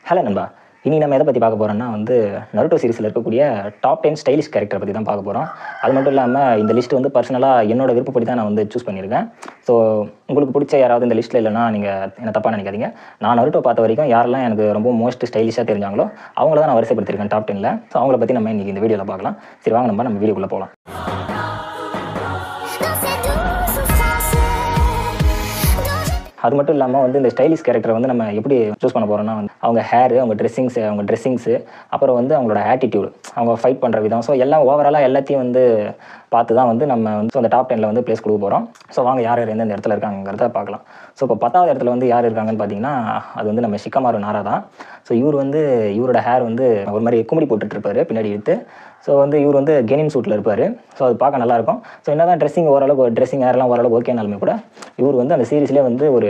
Hello நண்பா. இன்றைக்கி நம்ம எதை பற்றி பார்க்க போகிறோம்னா நருட்டோ சீரிஸில் இருக்கக்கூடிய டாப் 10 ஸ்டைலிஷ் கேரக்டரை பற்றி தான் பார்க்க போகிறோம். அது மட்டும் இல்லாமல் இந்த லிஸ்ட் பர்சனலாக என்னோட விருப்பப்படி தான் நான் சூஸ் பண்ணியிருக்கேன். ஸோ உங்களுக்கு பிடிச்ச யாராவது இந்த லிஸ்ட்டில் இல்லைனா நீங்கள் என்ன தப்பாக நினைக்காதீங்க. நான் நருட்டோ பார்த்த வரைக்கும் யாரெல்லாம் எனக்கு ரொம்ப மோஸ்ட் ஸ்டைலிஷாக தெரிஞ்சாங்களோ அவங்கள தான் நான் வரிசைப்படுத்திருக்கேன் டாப் 10ல். ஸோ அவங்கள பற்றி நம்ம இன்றைக்கி இந்த வீடியோவில் பார்க்கலாம். சரி வாங்க நம்ம வீடியோக்குள்ளே போகலாம். அது மட்டும் இல்லாமல் இந்த ஸ்டைலிஷ் கேரக்டரை நம்ம எப்படி சூஸ் பண்ண போகிறோம்னா அவங்க ஹேரு, அவங்க ட்ரெஸ்ஸிங்ஸு அப்புறம் அவங்களோட ஆட்டிடியூடு, அவங்க ஃபைட் பண்ணுற விதம், ஸோ எல்லாம் ஓவராலாக எல்லாத்தையும் பார்த்து தான் நம்ம அந்த டாப் 10ல் பிளேஸ் கொடுக்க போகிறோம். ஸோ வாங்க யார் யார் எந்தெந்த இடத்துல இருக்காங்கிறத பார்க்கலாம். ஸோ இப்போ 10வது இடத்துல யார் இருக்காங்கன்னு பார்த்தீங்கன்னா அது நம்ம ஷிக்கமாரு நாரா தான். ஸோ இவரோட ஹேர் ஒரு மாதிரி கும்படி போட்டுட்ருப்பாரு பின்னாடி எடுத்து. ஸோ இவர் கெனின் சூட்டில் இருப்பார். ஸோ அது பார்க்க நல்லாயிருக்கும். ஸோ என்ன தான் ட்ரெஸ்ஸிங் ஹேர்லாம் ஓரளவுக்கு ஓகேனாலுமே கூட இவர் அந்த சீரிஸ்லேயே ஒரு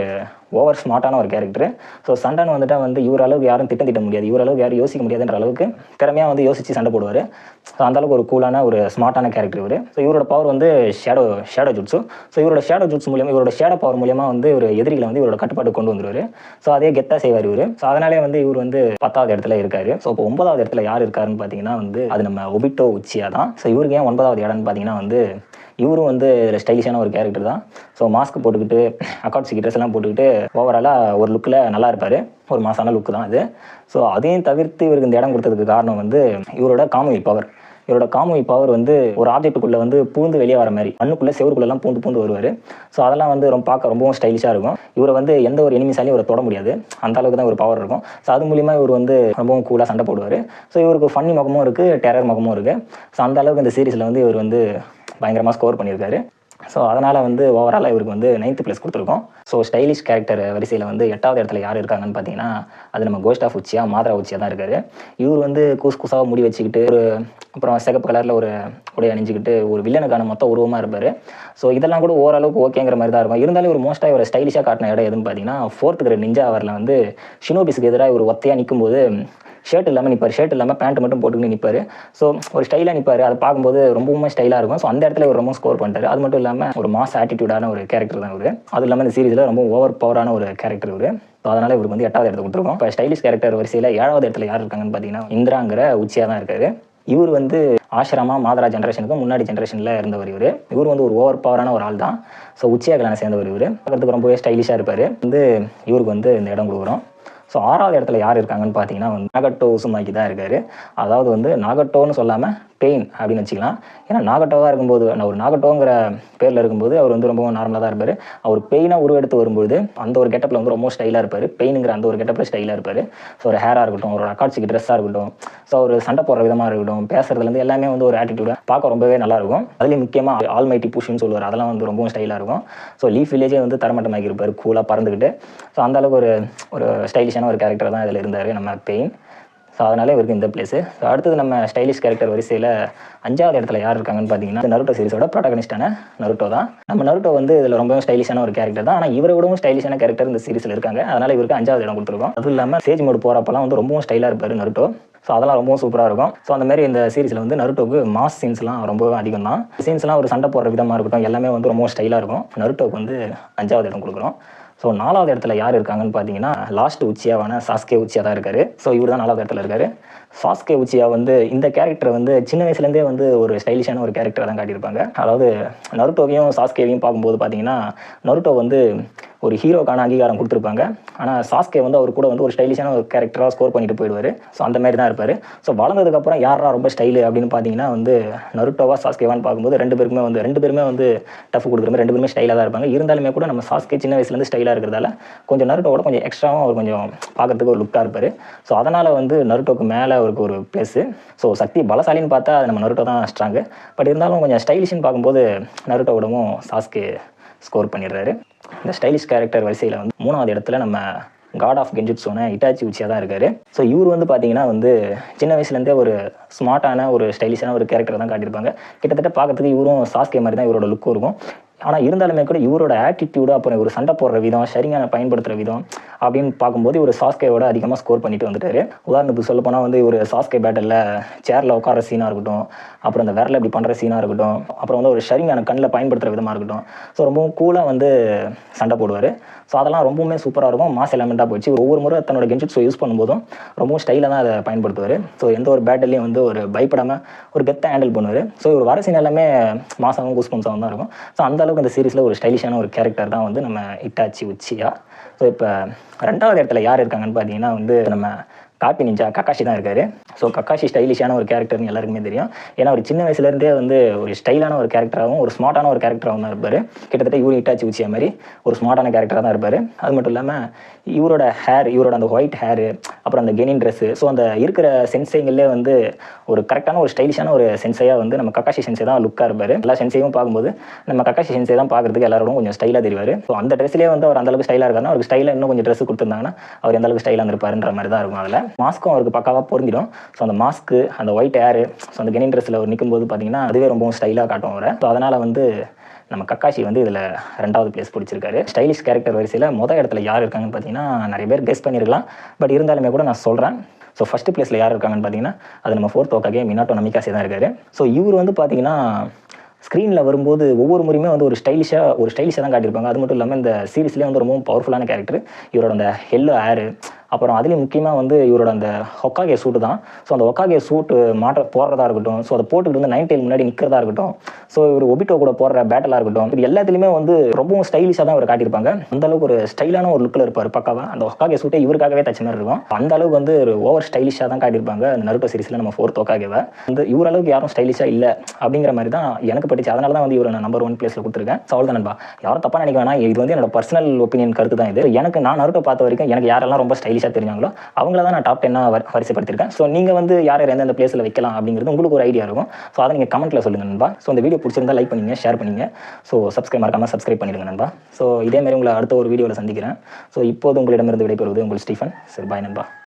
ஓவர் ஸ்மார்ட்டான ஒரு கேரக்டர். ஸோ சண்டைன்னு வந்துட்டால் இவர் அளவுக்கு யாரும் திட்ட முடியாது, இவர் அளவுக்கு யாரும் யோசிக்க முடியாதுன்ற அளவுக்கு திறமையாக யோசித்து சண்டை போடுவார். ஸோ அந்தளவுக்கு ஒரு கூலான ஒரு ஸ்மார்ட்டான கேரக்டர் இவர். ஸோ இவரோட பவர் ஷேடோ ஜுட்ஸு. ஸோ இவரோட ஷேடோ ஜுட்ஸ் மூலியமாக, இவரோட ஷேடோ பவர் மூலியமாக ஒரு எதிரிகளை இவரோட கட்டுப்பாட்டு கொண்டு வந்துருவார். ஸோ அதே கெத்தாக செய்வார் இவர். ஸோ அதனாலே இவர் 10வது இடத்துல இருக்கார். ஸோ இப்போ 9வது இடத்துல யார் இருக்காருன்னு பார்த்தீங்கன்னா அது நம்ம ஒபிட்டோ உச்சியா தான். ஸோ இவருக்கு ஏன் 9வது இடம்னு பார்த்தீங்கன்னா இவரும் இதில் ஸ்டைலிஷான ஒரு கேரக்டர் தான். ஸோ மாஸ்க் போட்டுக்கிட்டு அக்காட்சிக்கு ட்ரெஸ் எல்லாம் போட்டுக்கிட்டு ஓவராலாக ஒரு லுக்கில் நல்லா இருப்பார். ஒரு மாசான லுக்கு தான் அது. ஸோ அதையும் தவிர்த்து இவருக்கு இந்த இடம் கொடுத்ததுக்கு காரணம் இவரோட காமுவி பவர். இவரோட காமுவி பவர் ஒரு ஆப்ஜெக்ட்டுக்குள்ளே பூந்து வெளியே வர மாதிரி மண்ணுக்குள்ளே செவருக்குள்ளெல்லாம் பூந்து வருவார். ஸோ அதெல்லாம் பார்க்க ரொம்பவும் ஸ்டைலிஷாக இருக்கும். இவரை எந்த ஒரு எனிமிஸாலையும் இவரை தொட முடியாது, அந்த அளவுக்கு தான் ஒரு பவர் இருக்கும். ஸோ அது மூலிமா இவர் ரொம்பவும் கூலாக சண்டை போடுவார். ஸோ இவருக்கு ஃபன்னி முகமும் இருக்குது, டெரர் முகமும் இருக்குது. ஸோ அந்த அளவுக்கு இந்த சீரிஸில் இவர் பயங்கரமாக ஸ்கோர் பண்ணியிருக்காரு. ஸோ அதனால் ஓவராலாக இவருக்கு 9th பிளேஸ் கொடுத்துருக்கோம். ஸோ ஸ்டைலிஷ் கேரக்டர் வரிசையில் 8வது இடத்துல யார் இருக்காங்கன்னு பார்த்தீங்கன்னா அது நம்ம கோஸ்ட் ஆஃப் உச்சியா, மாத்ரா உச்சியா தான் இருக்கார். இவர் கூசாக முடி வச்சுக்கிட்டு அப்புறம் சிகப்பு கலரில் ஒரு உடை அணிஞ்சிக்கிட்டு ஒரு வில்லனுக்கான மொத்த உருவமாக இருப்பார். ஸோ இதெல்லாம் கூட ஓரளவுக்கு ஓகேங்கிற மாதிரி தான் இருக்கும். இருந்தாலும் ஒரு மோஸ்ட்டாக இவர் ஸ்டைலிஷாக காட்டின இடம் எதுன்னு பார்த்தீங்கன்னா 4th கிரேட் நிஞ்சா அவரில் ஷினோபிஸுக்கு எதிராக இவர் ஒத்தையாக நிற்கும்போது ஷர்ட் இல்லாமல் நிற்பார், ஷர்ட் இல்லாமல் பேண்ட் மட்டும் போட்டுக்கிட்டு நிற்பார். ஸோ ஒரு ஸ்டைலாக நிற்பார், அதை பார்க்கும்போது ரொம்பவுமே ஸ்டைலாக இருக்கும். ஸோ அந்த இடத்துல ஒரு ரொம்ப ஸ்கோர் பண்ணிட்டார். அது மட்டும் இல்லாமல் ஒரு மாஸ் ஆட்டிடியூடான ஒரு கேரக்டர் தான் இவர். அது இல்லாமல் இந்த சீரிஸில் ரொம்ப ஓவர் பவரான ஒரு கேரக்டர் இவர். ஸோ அதனால் இவருக்கு 8வது இடத்துல கொடுத்துருக்கோம். இப்போ ஸ்டைலிஷ் கேரக்டர் வரிசையில் 7வது இடத்துல யார் இருக்காங்கன்னு பார்த்தீங்கன்னா இந்திராங்கிற உச்சியாக தான் இருக்கார். இவர் ஆசிரமா மாதரா ஜென்ரேஷனுக்கு முன்னாடி ஜென்ரேஷனில் இருந்தவர். இவர் ஒரு ஓவர் பவரான ஒரு ஆள் தான். ஸோ உச்சியா கல்யாணம் சேர்ந்தவர். இவர் பார்க்கறதுக்கு ரொம்பவே ஸ்டைலிஷாக இருப்பார். இவருக்கு இந்த இடம் கொடுக்குறோம். ஸோ 6வது இடத்துல யார் இருக்காங்கன்னு பார்த்தீங்கன்னா நாகட்டோ உசுமாக்கி தான் இருக்கார். அதாவது நாகட்டோன்னு சொல்லாமல் பெயின் அப்படின்னு வச்சுக்கலாம். ஏன்னா நாகட்டோவாக இருக்கும்போது ஒரு நாகட்டோங்கிற பேரில் இருக்கும்போது அவர் ரொம்ப நார்மலாக தான் இருப்பார். அவர் பெயினாக உருவெடுத்து வரும்போது அந்த ஒரு கெட்டப்பில் ரொம்ப ஸ்டைலாக இருப்பார். பெயினுங்கிற அந்த ஒரு கெட்டப்பில் ஸ்டைலாக இருப்பார். ஸோ ஒரு ஹேராக இருக்கட்டும், அவரோட அக்காட்சிக்கு ட்ரெஸ்ஸாக இருக்கட்டும், ஸோ ஒரு சண்டை போடுற விதமாக இருக்கட்டும், பேசுறதுலேருந்து எல்லாமே ஒரு ஆட்டிடியூடாக பார்க்க ரொம்பவே நல்லாயிருக்கும். அதுலேயும் முக்கியமாக ஆல்மைட்டி புஷ்ன்னு சொல்லுவார், அதெல்லாம் ரொம்பவும் ஸ்டைலாக இருக்கும். ஸோ லீஃப் வில்லேஜே தரமட்டமாக்கி இருப்பார், கூலாக பறந்துக்கிட்டு. ஸோ அந்தளவுக்கு ஒரு ஸ்டைலிஷான ஒரு கேரக்டர் தான் இதில் இருந்தார் நம்ம பெயின். ஸோ அதனால இவருக்கு இந்த பிளேஸு. ஸோ அடுத்தது நம்ம ஸ்டைலிஷ் கேரக்டர் வரிசையில் 5வது இடத்துல யார் இருக்காங்கன்னு பார்த்தீங்கன்னா நருட்டோ சீரிஸோட ப்ரோட்டகனிஸ்டான நருட்டோ தான். நம்ம நருட்டோ இதில் ரொம்பவும் ஸ்டைலிஷான ஒரு கேரக்டர் தான். ஆனால் இவரை விடவும் ஸ்டைலிஷான கேரக்டர் இந்த சீரிஸில் இருக்காங்க. அதனால் இவருக்கு 5வது இடம் கொடுத்துருக்கோம். அதுவும் இல்லாமல் சேஜ் மோடு போகிறப்பெல்லாம் ரொம்பவும் ஸ்டைலாக இருப்பார் நருட்டோ. ஸோ அதெல்லாம் ரொம்பவும் சூப்பராக இருக்கும். ஸோ அந்த மாதிரி இந்த சீரிஸில் நருட்டோக்கு மாஸ் சீன்ஸ்லாம் ரொம்பவே அதிகம் தான். சீன்ஸ்லாம் ஒரு சண்டை போடுற விதமாக இருக்கட்டும், எல்லாமே ரொம்ப ஸ்டைலாக இருக்கும். நருட்டோக்கு 5வது இடம் கொடுக்குறோம். ஸோ 4வது இடத்துல யார் இருக்காங்கன்னு பார்த்தீங்கன்னா லாஸ்ட் உச்சியாவான சாஸ்கே உச்சியா தான் இருக்கார். ஸோ இவர் தான் 4வது இடத்துல இருக்கார். சாஸ்கே உச்சியா இந்த கேரக்டர் சின்ன வயசுலேருந்தே ஒரு ஸ்டைலிஷான ஒரு கேரக்டரை தான் காட்டியிருப்பாங்க. அதாவது நருட்டோவையும் சாஸ்கேவையும் பார்க்கும்போது பார்த்தீங்கன்னா நருட்டோ ஒரு ஹீரோக்கான அங்கீகாரம் கொடுத்துருப்பாங்க. ஆனால் சாஸ்கே அவர் கூட ஒரு ஸ்டைலிஷான ஒரு கேரக்டராக ஸ்கோர் பண்ணிட்டு போயிடுவார். ஸோ அந்த மாதிரி தான் இருப்பார். ஸோ வளர்ந்ததுக்கப்புறம் யாரா ரொம்ப ஸ்டைலு அப்படின்னு பார்த்தீங்கன்னா நருட்டோவா சாஸ்கேவான்னு பார்க்கும்போது ரெண்டு பேருமே டஃப் கொடுக்குற மாதிரி ரெண்டு பேருமே ஸ்டைலாக தான் இருப்பாங்க. இருந்தாலுமே கூட நம்ம சாஸ்கே சின்ன வயசுலேருந்து ஸ்டைலாக இருக்கிறதால கொஞ்சம் நருட்டோவோட கொஞ்சம் எக்ஸ்ட்ராவாக அவர் கொஞ்சம் பார்க்கறதுக்கு ஒரு லுக்காக இருப்பார். ஸோ அதனால் நருட்டோக்கு மேலே அவருக்கு ஒரு பிளேஸு. ஸோ சக்தி பலசாலின்னு பார்த்தா அது நம்ம நருட்டோ தான் ஸ்ட்ராங்கு. பட் இருந்தாலும் கொஞ்சம் ஸ்டைலிஷ்னு பார்க்கும்போது நருட்டோவிடவும் சாஸ்கே ஸ்கோர் பண்ணிடுறாரு. இந்த ஸ்டைலிஷ் கேரக்டர் வரிசையில் 3வது இடத்துல நம்ம காட் ஆஃப் கென்ஜுட்ஸோன இட்டாச்சி உச்சியா தான் இருக்கார். ஸோ இவர் பார்த்தீங்கன்னா சின்ன வயசுலேருந்தே ஒரு ஸ்மார்ட்டான ஒரு ஸ்டைலிஷான ஒரு கேரக்டர் தான் காட்டியிருப்பாங்க. கிட்டத்தட்ட பார்க்கறதுக்கு இவரும் சாஸ்கே மாதிரி தான் இவரோட லுக்கும் இருக்கும். ஆனால் இருந்தாலுமே கூட இவரோட ஆட்டிடியூடு, அப்புறம் இவர் சண்டை போடுற விதம், ஷரிங்கானை பயன்படுத்துகிற விதம் அப்படின்னு பார்க்கும்போது இவர் சாஸ்கேவோட அதிகமாக ஸ்கோர் பண்ணிட்டு வந்துட்டார். உதாரணத்துக்கு சொல்ல போனால் வந்து இவர் சாஸ்கே பேட்டலில் சேரில் உட்கார சீனாக இருக்கட்டும், அப்புறம் அந்த விரல இப்படி பண்ணுற சீனாக இருக்கட்டும், அப்புறம் வந்து ஒரு ஷரிங்கானை கண்ணில் பயன்படுத்துகிற விதமாக இருக்கட்டும், ஸோ ரொம்பவும் கூலாக வந்து சண்டை போடுவார். ஸோ அதெல்லாம் ரொம்பவுமே சூப்பராக இருக்கும், மாஸ் எலமெண்ட்டாக போச்சு. ஒவ்வொரு முறை தன்னோட கென்ஜிட்ஸை யூஸ் பண்ணும்போதும் ரொம்பவும் ஸ்டைலாக தான் அதை பயன்படுத்துவார். ஸோ எந்த ஒரு பேட்டல்லையும் வந்து ஒரு பயப்படாமல் ஒரு கெத்தை ஹேண்டில் பண்ணுவார். ஸோ இவர் வர சீன் எல்லாமே மாசாகவும் கூஸ்பம்ஸாகவும் தான் இருக்கும். ஸோ அந்தளவுக்கு இந்த சீரிஸில் ஒரு ஸ்டைலிஷான ஒரு கேரக்டர் தான் வந்து நம்ம இட்டாச்சி உச்சியா. ஸோ இப்போ 2வது இடத்துல யார் இருக்காங்கன்னு பார்த்தீங்கன்னா வந்து நம்ம காப்பி நிஞ்சா கக்காஷி தான் இருக்காரு. ஸோ கக்காஷி ஸ்டைலிஷான ஒரு கேரக்டர்னு எல்லாருக்குமே தெரியும். ஏன்னா ஒரு சின்ன வயசுலேருந்தே வந்து ஒரு ஸ்டைலான ஒரு கேரக்டராகவும் ஒரு ஸ்மார்ட்டான ஒரு கேரக்டராகவும் தான் இருப்பார். கிட்டத்தட்ட இவரு இட்டாச்சி உச்சியா மாதிரி ஒரு ஸ்மார்ட்டான கேரக்டராக தான் இருப்பார். அது மட்டும் இல்லாமல் இவரோட ஹேர், இவரோட அந்த ஒயிட் ஹேரு, அப்புறம் அந்த கெனின் ட்ரெஸ்ஸு, ஸோ அந்த இருக்கிற சென்சைங்களே வந்து ஒரு கரெக்டான ஒரு ஸ்டைலிஷான ஒரு சென்சையாக வந்து நம்ம கக்காஷி சென்சை தான் லுக்காக இருப்பார். எல்லா சென்சையும் பார்க்கும்போது நம்ம கக்காஷி சென்சை தான் பார்க்குறதுக்கு எல்லாரும் கொஞ்சம் ஸ்டைலாக தெரிவார். ஸோ அந்த ட்ரெஸ்லேயே வந்து அவர் அந்தளவுக்கு ஸ்டைலாக இருக்காருன்னா அவருக்கு ஸ்டைலாக இன்னும் கொஞ்சம் ட்ரெஸ் கொடுத்துருந்தாங்கன்னா அவர் எந்தளவுக்கு ஸ்டைலாக இருந்திருப்பாருன்ற மாதிரி தான் இருக்கும். அதில் மாஸ்க்கும் அவருக்கு பக்காவாக பொருந்திடும். ஸோ அந்த மாஸ்க்கு, அந்த ஒயிட் ஹேரு, ஸோ அந்த கெனின் ட்ரெஸ்ஸில் அவர் நிற்கும்போது பார்த்தீங்கன்னா அதுவே ரொம்பவும் ஸ்டைலாக காட்டும் அவரை. ஸோ அதனால் வந்து நம்ம கக்காஷி வந்து இதில் 2வது பிளேஸ் பிடிச்சிருக்காரு. ஸ்டைலிஷ் கேரக்டர் வரிசையில் இடத்துல யார் இருக்காங்கன்னு பார்த்தீங்கன்னா நிறைய பேர் கெஸ் பண்ணியிருக்கலாம். பட் இருந்தாலுமே கூட நான் சொல்கிறேன். ஸோ ஃபஸ்ட்டு பிளேஸில் யார் இருக்காங்கன்னு பார்த்தீங்கன்னா அது நம்ம 4th ஹோக்காகே மினாட்டோ நமிகாசே தான் இருக்காரு. ஸோ இவர் வந்து பார்த்தீங்கன்னா ஸ்க்ரீனில் வரும்போது ஒவ்வொரு முறையுமே வந்து ஒரு ஸ்டைலிஷாக தான் காட்டியிருப்பாங்க. அது மட்டும் இல்லாமல் இந்த சீரிஸ்லேயே வந்து ரொம்பவும் பவர்ஃபுல்லான கேரக்டர். இவரோட அந்த ஹெல்லோ ஹேரு, அப்புறம் அதுலேயும் முக்கியமாக வந்து இவரோட அந்த ஹொக்காகே சூட்டு தான். ஸோ அந்த ஹொக்காகே சூட்டு போடுறதா இருக்கட்டும், ஸோ அதை போட்டுக்கிட்டு வந்து 9 tail முன்னாடி நிற்கிறதா இருக்கட்டும், ஸோ இவர் ஒபிட்டோ கூட போடுற பேட்டலாக இருக்கட்டும், இது எல்லாத்துலேயுமே வந்து ரொம்பவும் ஸ்டைலிஷாக தான் அவர் காட்டியிருப்பாங்க. அந்தளவுக்கு ஒரு ஸ்டைலான ஒரு லுக்கில் இருப்பார் பக்காவாக. அந்த ஹொக்காகே சூட்டை இவருக்காகவே தச்ச மாதிரி இருக்கும். அந்த அளவுக்கு வந்து ஒரு ஓவர் ஸ்டைலிஷாக தான் காட்டியிருப்பாங்க அந்த நருட்டோ சீரிஸில் நம்ம 4th ஹோக்காகேவை. வந்து இவர் அளவுக்கு யாரும் ஸ்டைலிஷாக இல்லை அப்படிங்கிற மாதிரி தான் எனக்கு பட்டுச்சு. அதனால தான் வந்து இவர் நான் நம்பர் 1 பிளேஸில் கொடுத்துருக்கேன். ஸோ அவ்வளோ நண்பா, யாரும் தப்பாக நினைக்க வேணாம். இது வந்து என்னோட பர்சனல் ஒப்பீனியன் கருத்து தான் இது. எனக்கு நான் நருட்டோ பார்த்த வரைக்கும் எனக்கு யாரெல்லாம் ரொம்ப ஸ்டைலிஷாக தெரிஞ்சாங்களோ அவங்கள தான் நான் டாப் 10 வரிசைப்படுத்திருக்கேன். ஸோ நீங்கள் வந்து யார் எந்தெந்த பிளேஸில் வைக்கலாம் அப்படிங்கிறது உங்களுக்கு ஒரு ஐடியா இருக்கும். ஸோ அதை நீங்கள் கமெண்ட்டில் சொல்லுங்கள் நண்பா. ஸோ இந்த வீடியோ பிடிச்சிருந்தா லைக் பண்ணுங்க, ஷேர் பண்ணுங்க. ஸோ மறக்காமல் சப்ஸ்கிரைப் பண்ணிடுங்க நண்பா. ஸோ இதேமாதிரி உங்களை அடுத்த ஒரு வீடியோவில் சந்திக்கிறேன். ஸோ இப்போது உங்களிடமிருந்து விடைபெறுவது உங்கள் ஸ்டீஃபன். சரி, பாய் நண்பா.